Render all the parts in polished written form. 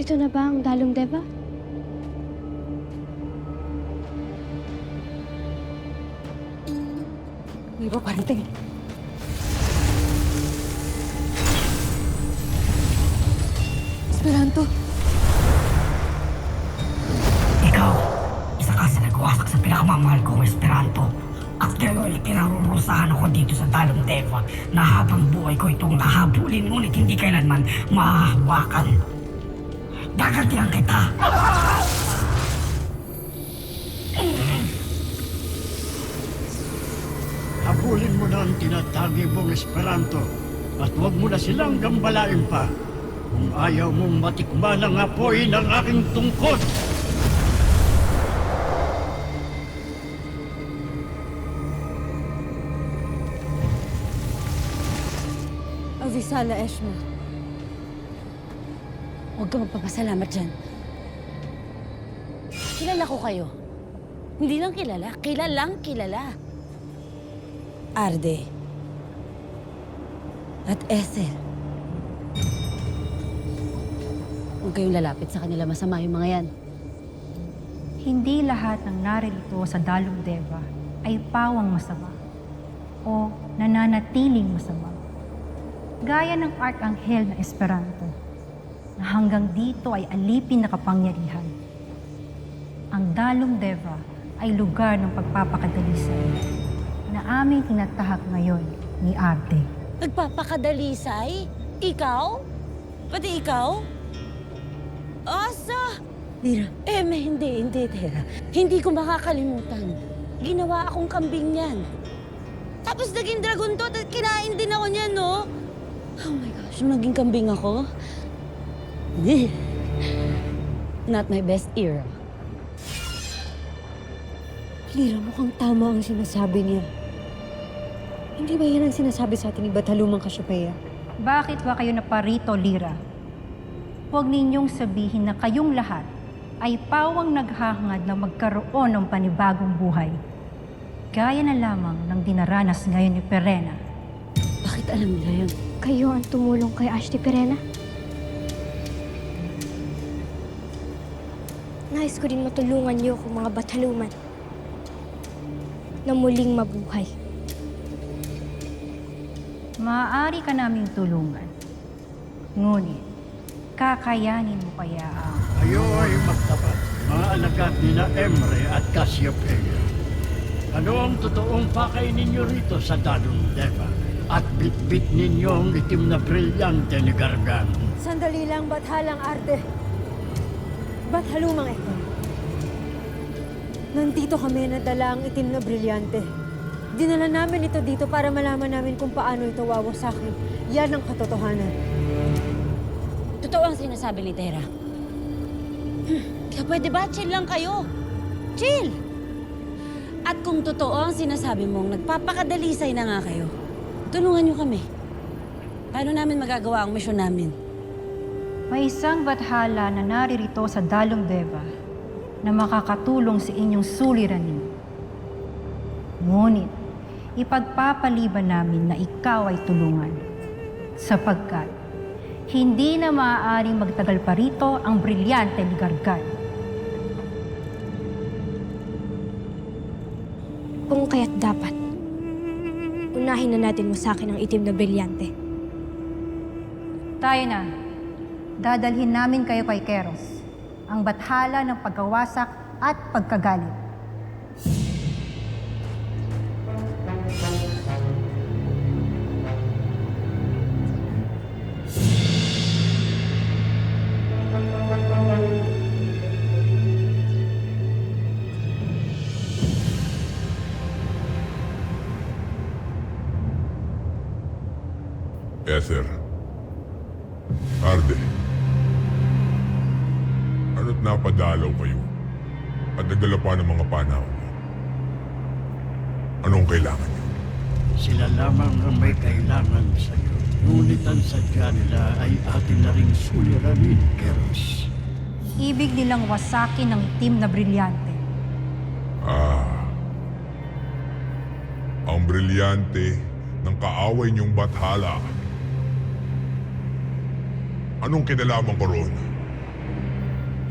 Ito na ba ang Dalong Deva? Hindi ba parating? Esperanto! Ikaw, isa ka sa nagwasak sa pinakamamahal kong Esperanto. At ngayon ay pinarurusahan ako dito sa Dalong Deva na habang buhay ko itong nahabulin ngunit hindi kailanman mahahawakan. Gagantihan kita! Habulin mo na ang tinatagi mong Esperanto at huwag mo na silang gambalain pa kung ayaw mong matikman ang apoy ng aking tungkod. Avisala, Eshma. Huwag ka magpapasalamat dyan. Kilala ko kayo. Hindi lang kilala, kilalang kilala. Arde. At Ethel. Huwag kayong lalapit sa kanila, masama yung mga yan. Hindi lahat ng naririto sa Dalong Deva ay pawang masama o nananatiling masama. Gaya ng Arkanghel na Esperanto, na hanggang dito ay alipin na kapangyarihan. Ang Dalong Deva ay lugar ng pagpapakadalisay na aming tinatahak ngayon ni Arde. Nagpapakadalisay? Ikaw? Pati ikaw? Asa? Tira. Hindi, Tira. Hindi ko makakalimutan. Ginawa akong kambing yan. Tapos naging dragon to at kinain din ako niyan, no? Oh my gosh, nung naging kambing ako? Not my best era. Lira, mukhang tama ang sinasabi niya. Hindi ba yan ang sinasabi sa atin ni Batalumang Cassiopeia? Bakit ba kayo naparito, Lira? Huwag ninyong sabihin na kayong lahat ay pawang naghahangad na magkaroon ng panibagong buhay. Gaya na lamang ng dinaranas ngayon ni Perena. Bakit alam nila yun? Kayo ang tumulong kay Ashti Perena? Nais ko din matulungan niyo kung mga bataluman na muling mabuhay. Maaari ka naming tulungan. Ngunit, kakayanin mo kaya ang... Kayo ay magtapat, mga alagad ni na Emre at Cassiopeia. Ano ang totoong pakay ninyo rito sa Dalong Deva? At bitbit ninyo ang itim na brilyante ni Gargan. Sandali lang, Bathalang Arde. Bathalumang ito. Nandito kami na dala ang itim na brilyante. Dinala namin ito dito para malaman namin kung paano ito wawasakin. Yan ang katotohanan. Totoo ang sinasabi ni Tera. Kaya pwede ba chill lang kayo? Chill! At kung totoo ang sinasabi mong nagpapakadalisay na nga kayo, tulungan niyo kami. Paano namin magagawa ang misyon namin? May isang bathala na naririto sa Dalong Deva na makakatulong sa inyong suliranin. Ngunit, ipagpapaliban namin na ikaw ay tulungan. Sapagkat, hindi na maaaring magtagal pa rito ang brilyante ni Gargan. Kung kaya't dapat, unahin na natin mo sa akin ang itim na brilyante. Tayo na. Dadalhin namin kayo kay Keros, ang bathala ng pagkawasak at pagkagalit. Ether. Arde. Ano't napadalaw kayo? At nagdala pa ng mga panaw. Anong kailangan niyo? Sila lamang ang may kailangan sa iyo. Ngunit ang sadya nila ay atin na ring suliranin, Keros. Ibig nilang wasakin ang itim na brilyante. Ang brilyante ng kaaway niyong bathala. Anong kinalaman ko roon?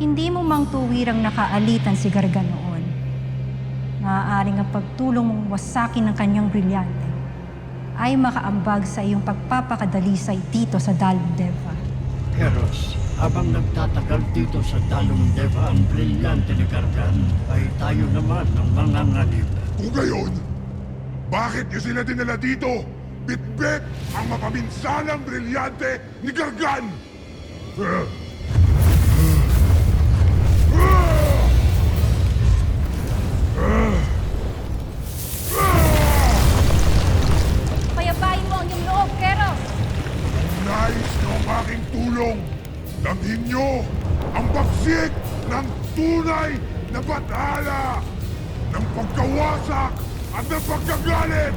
Hindi mo mang tuwirang nakaalitan si Gargan noon. Maaaring ang pagtulong mong wasakin ng kanyang brilyante ay makaambag sa iyong pagpapakadalisay dito sa Dalong Deva. Keros, habang nagtatagal dito sa Dalong Deva ang brilyante ni Gargan, ay tayo naman ang mga nganib. Kung gayon, bakit niyo sila dinala dito? Bitbit ang mapaminsalang brilyante ni Gargan! Payabain mo ang iyong loob, Keros! Nais ng aking tulong. Damhin niyo ang bagsik ng tunay na bathala ng pagkawasak at ng pagkagalit!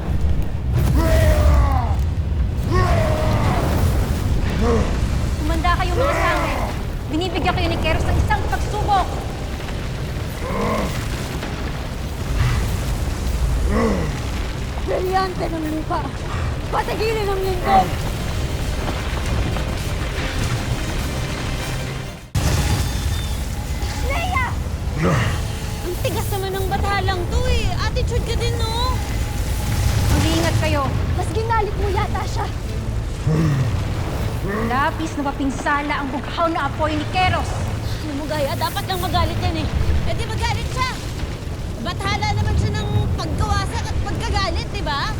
Kumanda kayo mga sangre! Binibigyan kayo ni Keros ng isang pagsubok! Brilyante ng lupa! Patigilin ang lingkod! Ang tigas naman ng batalang to eh. Attitude ka din, no? Mag-iingat kayo! Mas ginalit mo yata siya. Lapis na mapinsala ang bughaw na apoy ni Keros! Alam mo, Gaya, dapat lang magalit yan eh. Eh di magalit siya. Bathala naman siya ng pagkawasak at pagkagalit, di ba?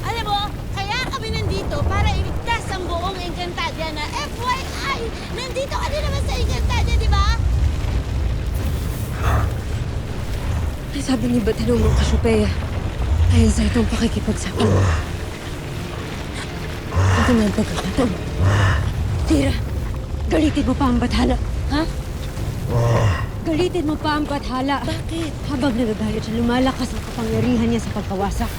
Alam mo, kaya kami nandito para iligtas ang buong Encantadia na FYI, nandito ka din naman sa Encantadia, di ba? Ay, sabi ni Batanong ng Cassiopeia, ayon sa itong pakikipagsapin. Ito na ang pagkakataon. Tira, galitin mo pa ang Bathala. Ha? Galitin mo pa ang Bathala. Bakit? Habang nagagalit siya, lumalakas ang kapangyarihan niya sa pagkawasak.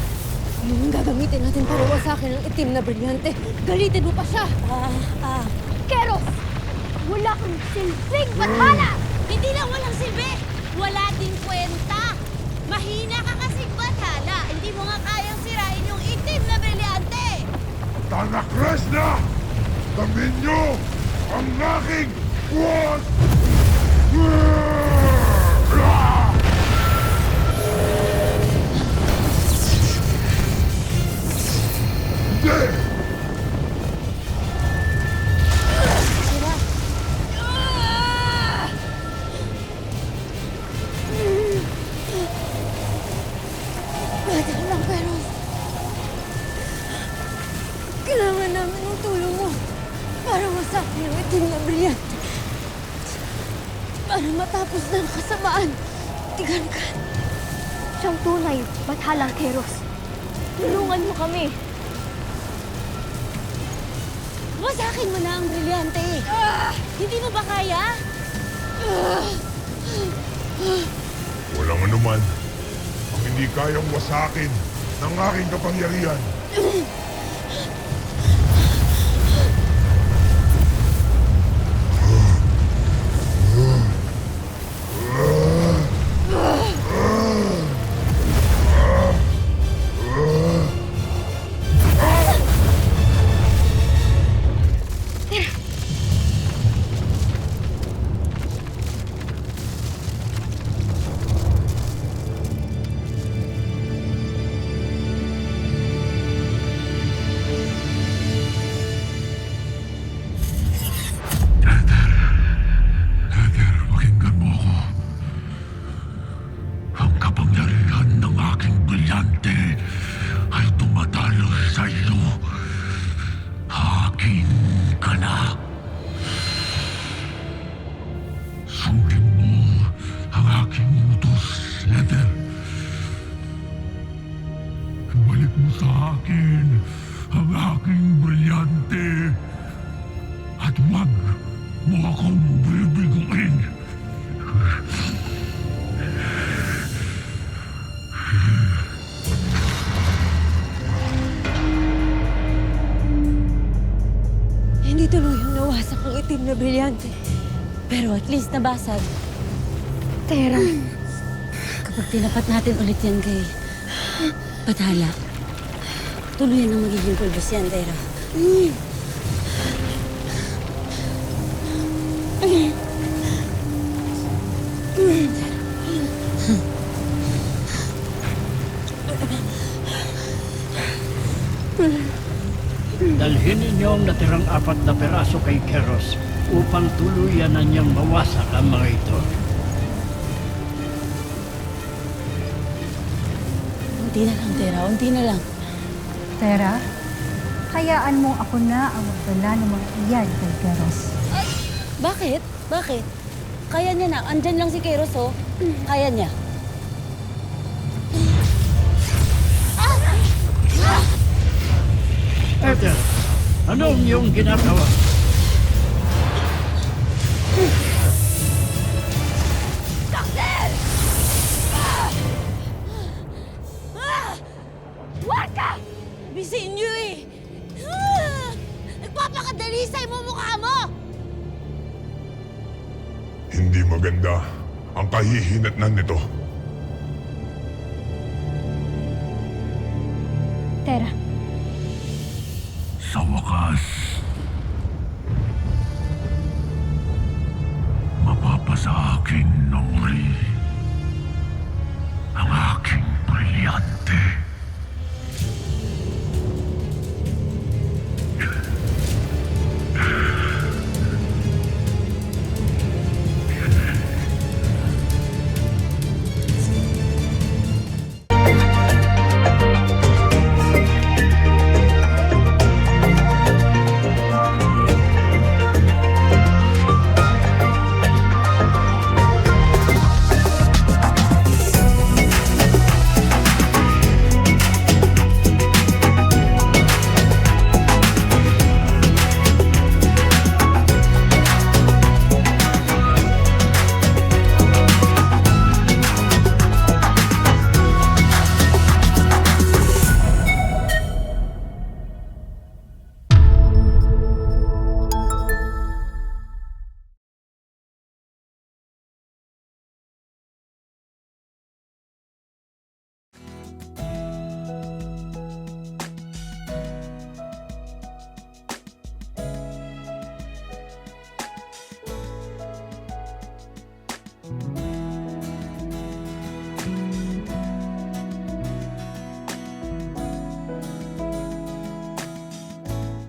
Yun ang gagamitin natin para wasakin ang itim na brilyante. Galitin mo pa siya! Keros! Wala kang silbing bathala! Hindi lang walang silbi, wala din kwenta. Mahina ka kasing bathala. Hindi mo nga kayang sirain yung itim na brilyante. Tanakres na! Damhin niyo ang aking buwan! Hindi! Bathala lang, pero... Kailangan namin ng tulong mo para wasakin ang itim na brilyante. Para matapos na ang kasamaan. Tigan-kan. Siyang tunay, bathalang Keros. Tulungan mo kami. Wasakin mo na ang brilyante. Hindi mo ba kaya? Walang anuman ang hindi kayang wasakin ng aking kapangyarihan. Pakinggan mo ako. Ang kapangyarihan ng aking brilyante ay tumatalo sa iyo. Akin ka na. Sundin mo ang aking utos, Nether. Balik mo sa akin ang aking brilyante. At wag mo akong bibiguin. Hindi tuluyang nawasak ang itim na brilyante. Pero at least nabasag. Tera, Kapag tinapat natin ulit yan kay Bathala, tuluyan ang magiging pulbos yan, Tera. Dalhin ninyo ang natirang 4 na peraso kay Keros upang tuluyan na niyang mawasak ang mga ito. Unti na lang, Tera. Unti na lang. Tera, hayaan mo ako na ang magdala ng mga iyan kay Keros. Bakit? Bakit? Kaya niya na. Andyan lang si Keros, oh. Kaya niya. Eder, anong iyong ginagawa? Huwag ka! Bisin niyo eh! Nagpapakadalisay mo mukha mo! Hindi maganda ang kahihinatnan nito. Tera, Sa wakas, mapapasa akin ng uri ang aking brilyante.